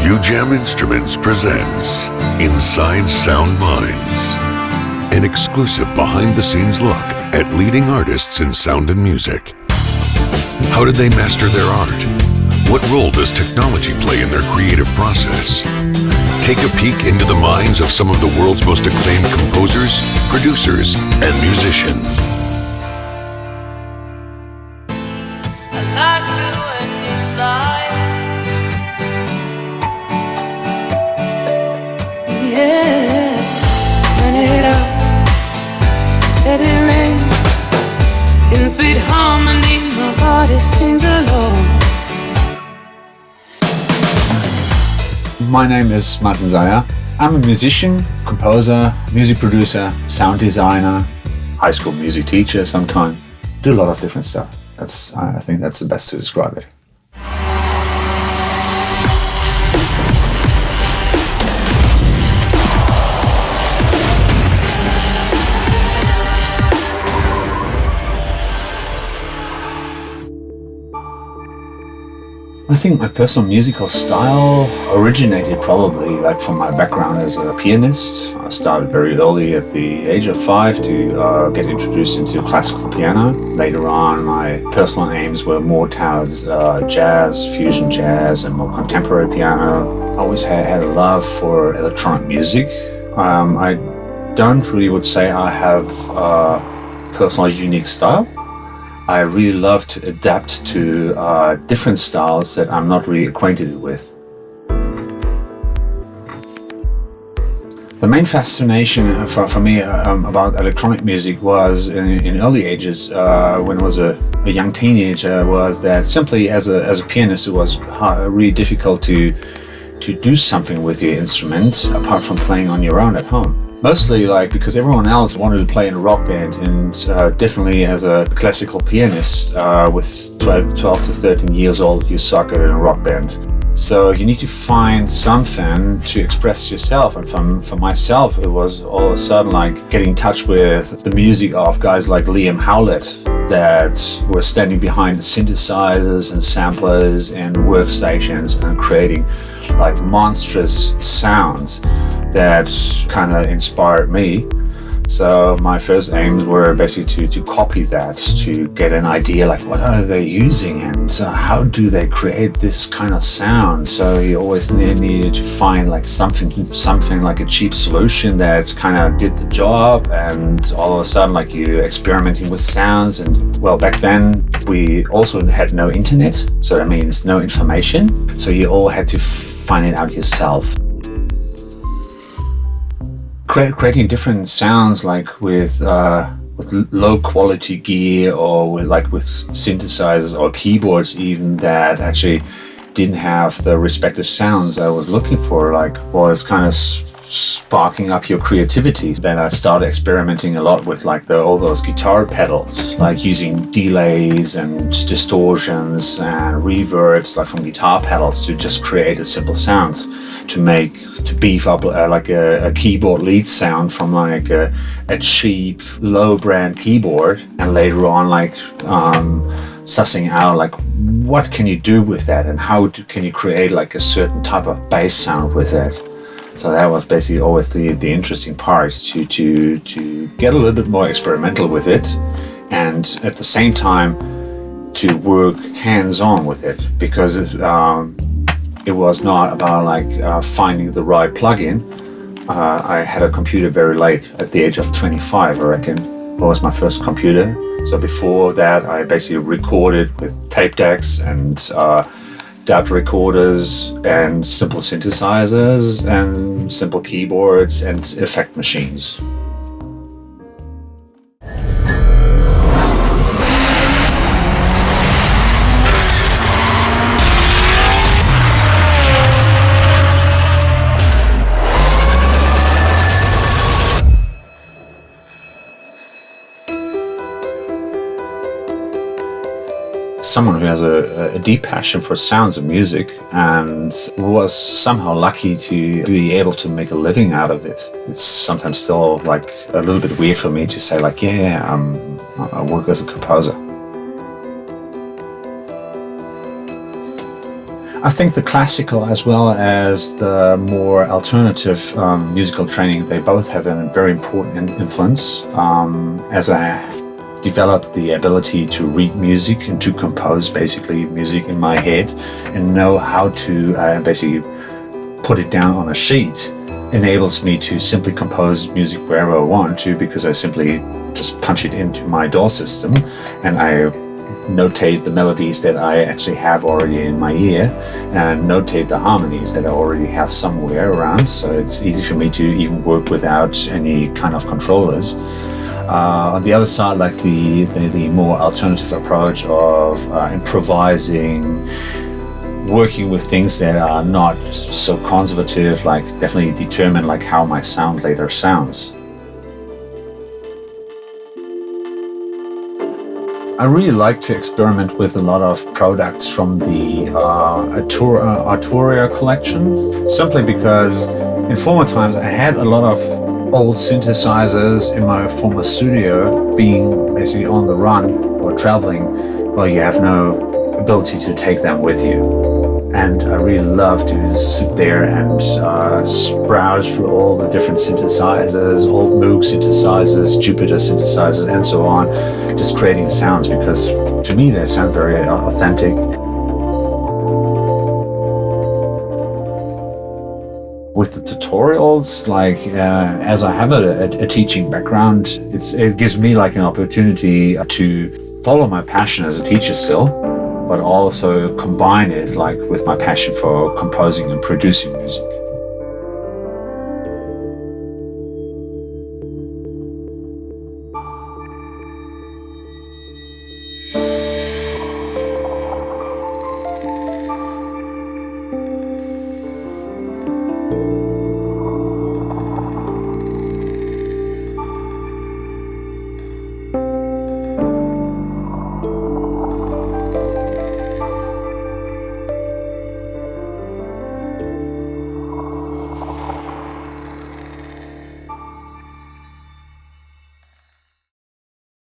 UJAM Instruments presents Inside Sound Minds, an exclusive behind-the-scenes look at leading artists in sound and music. How did they master their art? What role does technology play in their creative process? Take a peek into the minds of some of the world's most acclaimed composers, producers, and musicians. Let it rain in sweet harmony, my body sings along. My name is Martin Seyer. I'm a musician, composer, music producer, sound designer, high school music teacher sometimes. Do a lot of different stuff. I think that's the best to describe it. I think my personal musical style originated probably from my background as a pianist. I started very early at the age of 5 to get introduced into classical piano. Later on, my personal aims were more towards jazz, fusion jazz, and more contemporary piano. I always had a love for electronic music. I don't really would say I have a personal unique style. I really love to adapt to different styles that I'm not really acquainted with. The main fascination for me about electronic music was in early ages, when I was a young teenager, was that simply as a pianist it was really difficult to do something with your instrument apart from playing on your own at home. Mostly because everyone else wanted to play in a rock band, and definitely as a classical pianist with 12 to 13 years old, you suck at in a rock band. So you need to find something to express yourself, and for myself it was all of a sudden getting in touch with the music of guys like Liam Howlett that were standing behind synthesizers and samplers and workstations and creating monstrous sounds that kind of inspired me. So my first aims were basically to copy that, to get an idea what are they using and how do they create this kind of sound. So you always needed to find something like a cheap solution that kind of did the job, and all of a sudden you're experimenting with sounds. And well, back then we also had no internet, so that means no information, so you all had to find it out yourself. Creating different sounds with low quality gear, or with synthesizers or keyboards even that actually didn't have the respective sounds I was looking for, was kind of sparking up your creativity. Then I started experimenting a lot with all those guitar pedals, using delays and distortions and reverbs from guitar pedals to just create a simple sound, to beef up a keyboard lead sound from a cheap low brand keyboard, and later on sussing out what can you do with that, and how can you create a certain type of bass sound with it. So that was basically always the interesting part, to get a little bit more experimental with it, and at the same time to work hands-on with it, because it was not about finding the right plugin. I had a computer very late, at the age of 25, I reckon. That was my first computer. So before that, I basically recorded with tape decks and DAT recorders and simple synthesizers and simple keyboards and effect machines. Someone who has a deep passion for sounds and music, and was somehow lucky to be able to make a living out of it. It's sometimes still a little bit weird for me to say I work as a composer. I think the classical as well as the more alternative musical training, they both have a very important influence. As I developed the ability to read music and to compose basically music in my head and know how to basically put it down on a sheet, enables me to simply compose music wherever I want to, because I simply just punch it into my DAW system and I notate the melodies that I actually have already in my ear and notate the harmonies that I already have somewhere around, so it's easy for me to even work without any kind of controllers. On the other side, like the more alternative approach of improvising, working with things that are not so conservative, like definitely determine like how my sound later sounds. I really like to experiment with a lot of products from the Arturia collection, simply because in former times I had a lot of old synthesizers in my former studio, being basically on the run or traveling. Well, you have no ability to take them with you. And I really love to sit there and browse through all the different synthesizers, old Moog synthesizers, Jupiter synthesizers, and so on, just creating sounds, because to me they sound very authentic. With the tutorials, like as I have a teaching background, it gives me like an opportunity to follow my passion as a teacher still, but also combine it like with my passion for composing and producing music.